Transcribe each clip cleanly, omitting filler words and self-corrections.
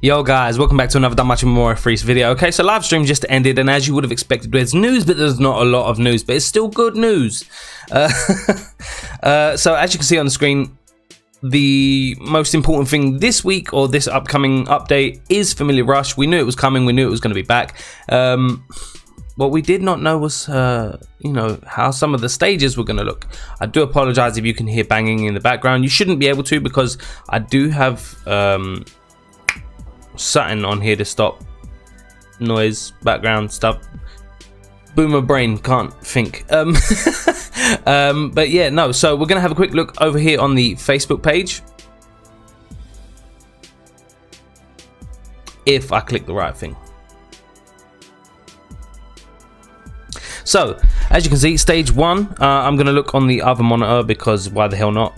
Yo guys, welcome back to another Danmachi memoria freeze video. Okay, so live stream just ended, and as you would have expected, there's news, but there's not a lot of news, but it's still good news. So as you can see on the screen, the most important thing this week, or this upcoming update, is Familiar Rush. We knew it was coming, we knew it was going to be back. What we did not know was, you know, how some of the stages were going to look. I do apologize if you can hear banging in the background. You shouldn't be able to, because I do have something on here to stop noise, background stuff. Boomer brain can't think. But yeah, no. So we're going to have a quick look over here on the Facebook page. If I click the right thing. So, as you can see, stage 1, I'm going to look on the other monitor because why the hell not?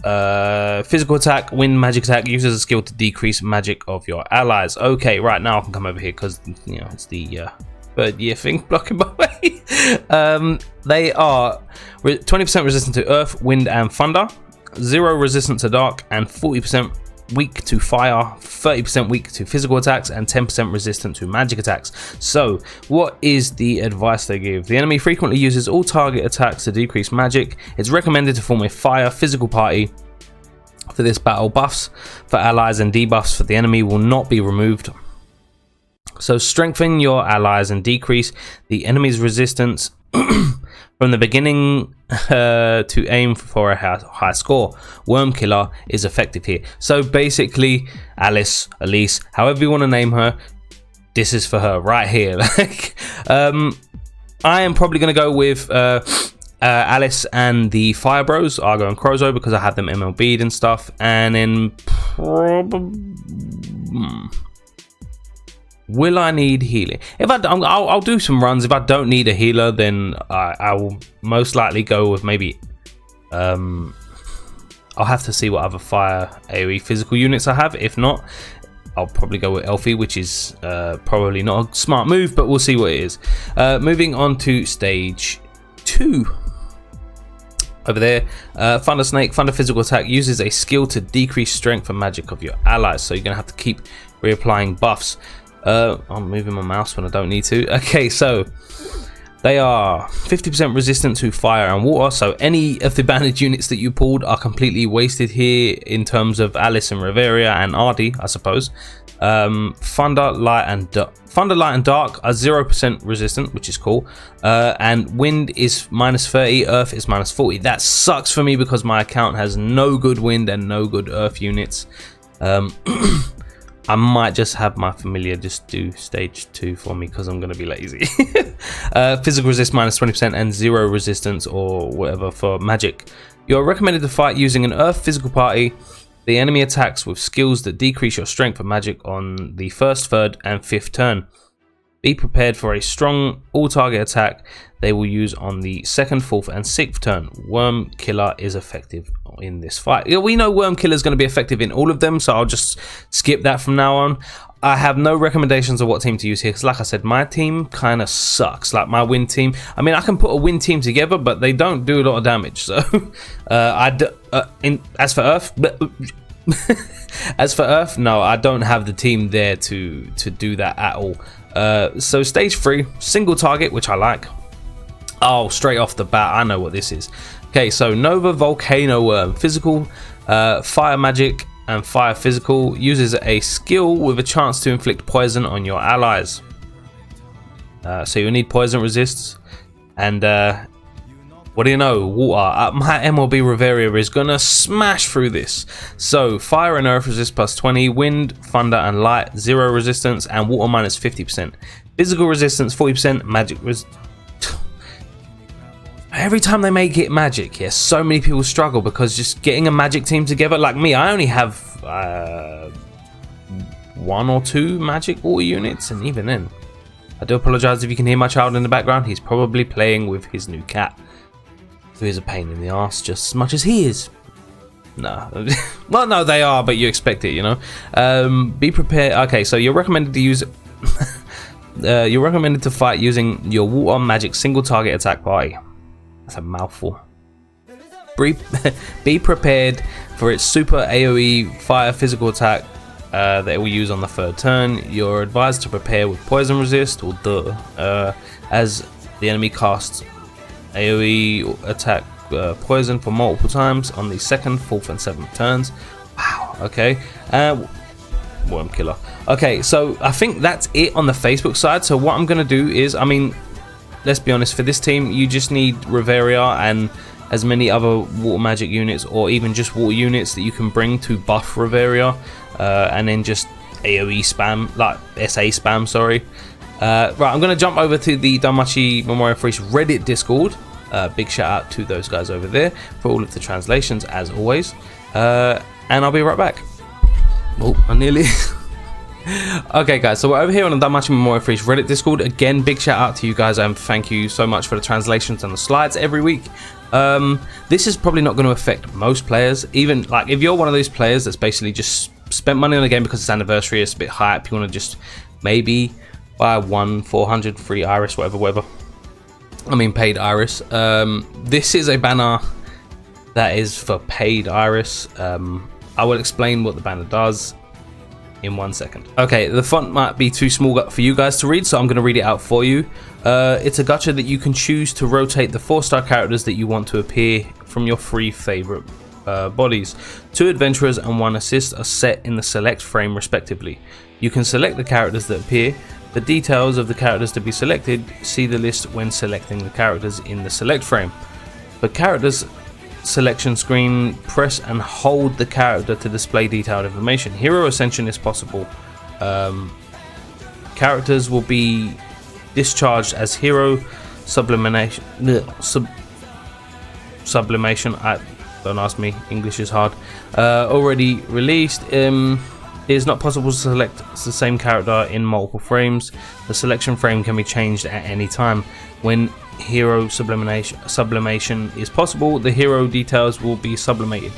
Physical attack, wind magic attack, uses a skill to decrease magic of your allies. Okay, right now I can come over here because, you know, it's the bird year thing blocking my way. They are 20% resistant to earth, wind and thunder, 0 resistant to dark, and 40% weak to fire, 30% weak to physical attacks, and 10% resistant to magic attacks. So what is the advice they give? The enemy frequently uses all target attacks to decrease magic. It's recommended to form a fire physical party for this battle. Buffs for allies and debuffs for the enemy will not be removed. So strengthen your allies and decrease the enemy's resistance from the beginning to aim for a high score. Worm Killer is effective here. So basically, Alice, Elise, however you want to name her, this is for her right here. Like, I am probably going to go with Alice and the Fire Bros, Argo and Crozo, because I have them MLB'd and stuff. And then will I need healing? If I'll do some runs. If I don't need a healer, then I will most likely go with maybe I'll have to see what other fire AoE physical units I have. If not, I'll probably go with Elfie, which is probably not a smart move, but we'll see what it is. Moving on to stage 2. Over there, Thunder Snake, Thunder physical attack, uses a skill to decrease strength and magic of your allies. So you're gonna have to keep reapplying buffs. I'm moving my mouse when I don't need to. Okay, so they are 50% resistant to fire and water, so any of the banded units that you pulled are completely wasted here in terms of Alice and Riveria and Ardy, I suppose. Thunder, light and dark are 0% resistant, which is cool, and wind is -30, earth is -40. That sucks for me because my account has no good wind and no good earth units. I might just have my familiar just do stage 2 for me because I'm going to be lazy. Physical resist -20% and 0 resistance or whatever for magic. You're recommended to fight using an earth physical party. The enemy attacks with skills that decrease your strength and magic on the 1st, 3rd and 5th turn. Be prepared for a strong all-target attack they will use on the 2nd, 4th and 6th turn. Worm Killer is effective in this fight. Yeah, we know Worm Killer is going to be effective in all of them, so I'll just skip that from now on. I have no recommendations of what team to use here, because like I said, my team kind of sucks. Like my wind team, I mean, I can put a wind team together, but they don't do a lot of damage. So as for earth, no, I don't have the team there to do that at all. So stage 3, single target, which I like. Oh, straight off the bat, I know what this is. Okay, so Nova Volcano Worm, physical, fire magic and fire physical, uses a skill with a chance to inflict poison on your allies. So you need poison resists, and what do you know, water. My MLB Riveria is gonna smash through this. So fire and earth resist +20, wind, thunder and light 0 resistance, and water -50%. Physical resistance 40%, magic every time they make it magic, yeah, so many people struggle because just getting a magic team together, like me, I only have 1 or 2 magic water units, and even then, I do apologize if you can hear my child in the background. He's probably playing with his new cat, who is a pain in the ass just as much as he is. No, well, no, they are, but you expect it, you know. Be prepared. Okay, so you're recommended to use you're recommended to fight using your water magic single target attack party. That's a mouthful. Be prepared for its super AoE fire physical attack that it will use on the 3rd turn. You're advised to prepare with poison resist or as the enemy casts AoE attack poison for multiple times on the 2nd, 4th and 7th turns. Wow, okay. Worm killer. Okay, so I think that's it on the Facebook side. So what I'm gonna do is, I mean, let's be honest, for this team you just need Riveria and as many other water magic units or even just water units that you can bring to buff Riveria, and then just AoE spam, like SA spam, sorry. Right, I'm gonna jump over to the Danmachi Memoria Freeze Reddit Discord. Big shout out to those guys over there for all of the translations as always, and I'll be right back. Oh, I nearly okay guys, so we're over here on the Danmachi Memoria Freeze Reddit Discord. Again, big shout out to you guys and thank you so much for the translations and the slides every week. This is probably not going to affect most players, even like if you're one of those players that's basically just spent money on the game because it's anniversary, it's a bit hype, you want to just maybe buy 400 free iris, whatever, I mean paid iris. This is a banner that is for paid iris. I will explain what the banner does in 1 second. Okay, the font might be too small for you guys to read, so I'm going to read it out for you. It's a gacha that you can choose to rotate the 4-star characters that you want to appear from your 3 favorite bodies. 2 adventurers and 1 assist are set in the select frame respectively. You can select the characters that appear. The details of the characters to be selected, see the list when selecting the characters in the select frame. For characters selection screen, press and hold the character to display detailed information. Hero ascension is possible. Characters will be discharged as hero sublimation. Sublimation. Don't ask me. English is hard. Already released. It is not possible to select the same character in multiple frames. The selection frame can be changed at any time. When hero sublimation is possible, the hero details will be sublimated.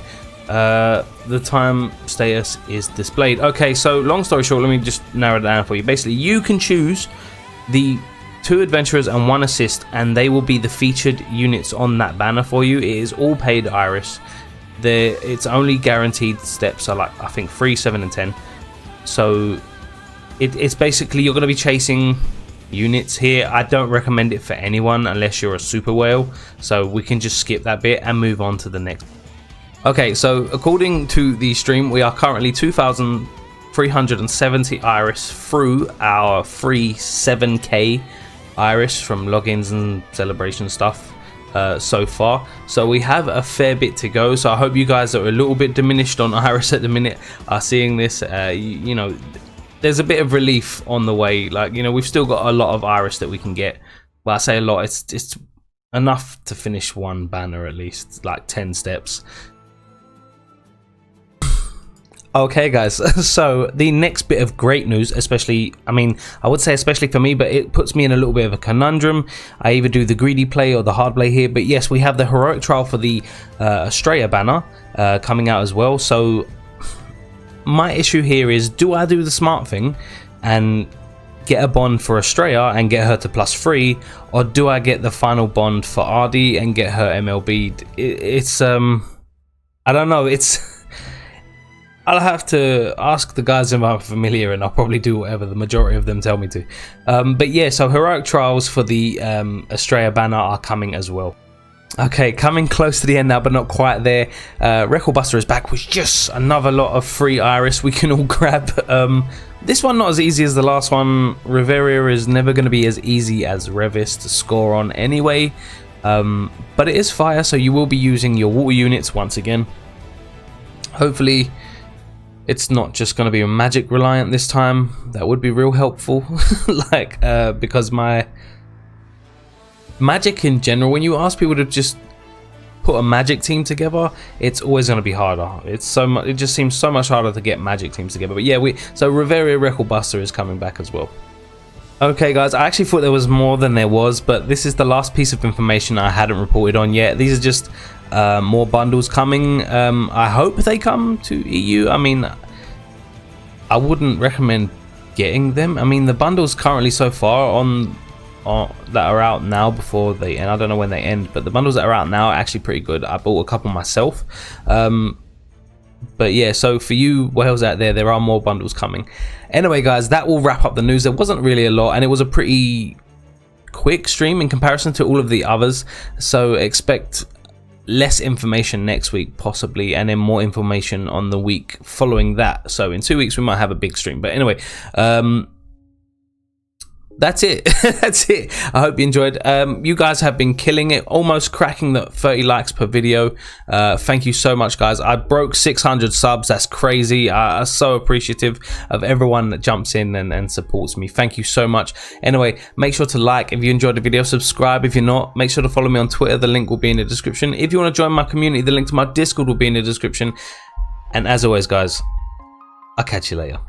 The time status is displayed. Okay, so long story short, let me just narrow it down for you. Basically, you can choose the 2 adventurers and 1 assist, and they will be the featured units on that banner for you. It is all paid iris. It's only guaranteed steps are like I think 3, 7 and 10. So it's basically you're going to be chasing units here. I don't recommend it for anyone unless you're a super whale, so we can just skip that bit and move on to the next. Okay, so according to the stream, we are currently 2,370 iris through our free 7k iris from logins and celebration stuff so far. So we have a fair bit to go, so I hope you guys that are a little bit diminished on iris at the minute are seeing this. You know, there's a bit of relief on the way. Like, you know, we've still got a lot of iris that we can get. Well, I say a lot, it's enough to finish 1 banner at least, like 10 steps. Okay guys, so the next bit of great news, especially, I mean, I would say especially for me, but it puts me in a little bit of a conundrum. I either do the greedy play or the hard play here, but yes, we have the heroic trial for the Estrella banner coming out as well. So my issue here is, do I do the smart thing and get a bond for Estrella and get her to +3, or do I get the final bond for RD and get her MLB? It's I don't know, I'll have to ask the guys in my familiar, and I'll probably do whatever the majority of them tell me to. But yeah, so heroic trials for the Estrella banner are coming as well. Okay, coming close to the end now, but not quite there. Record Buster is back with just another lot of free iris we can all grab. This one not as easy as the last one. Riveria is never going to be as easy as Revis to score on anyway. But it is fire, so you will be using your water units once again. Hopefully it's not just going to be a magic reliant this time. That would be real helpful. Like, because my magic in general, when you ask people to just put a magic team together, it's always going to be harder. It's so much, it just seems so much harder to get magic teams together. But yeah, so Riveria Record Buster is coming back as well. Okay guys, I actually thought there was more than there was, but this is the last piece of information I hadn't reported on yet. These are just more bundles coming. I hope they come to EU. I mean, I wouldn't recommend getting them. I mean, the bundles currently so far that are out now before they end, I don't know when they end, but the bundles that are out now are actually pretty good. I bought a couple myself. But yeah, so for you whales out there, there are more bundles coming. Anyway guys, that will wrap up the news. There wasn't really a lot, and it was a pretty quick stream in comparison to all of the others, so expect less information next week possibly, and then more information on the week following that. So in 2 weeks we might have a big stream. But anyway, that's it. That's it. I hope you enjoyed. You guys have been killing it, almost cracking the 30 likes per video. Thank you so much, guys. I broke 600 subs. That's crazy. I'm so appreciative of everyone that jumps in and supports me. Thank you so much. Anyway, make sure to like if you enjoyed the video, subscribe if you're not, make sure to follow me on Twitter. The link will be in the description. If you want to join my community, the link to my Discord will be in the description. And as always guys, I'll catch you later.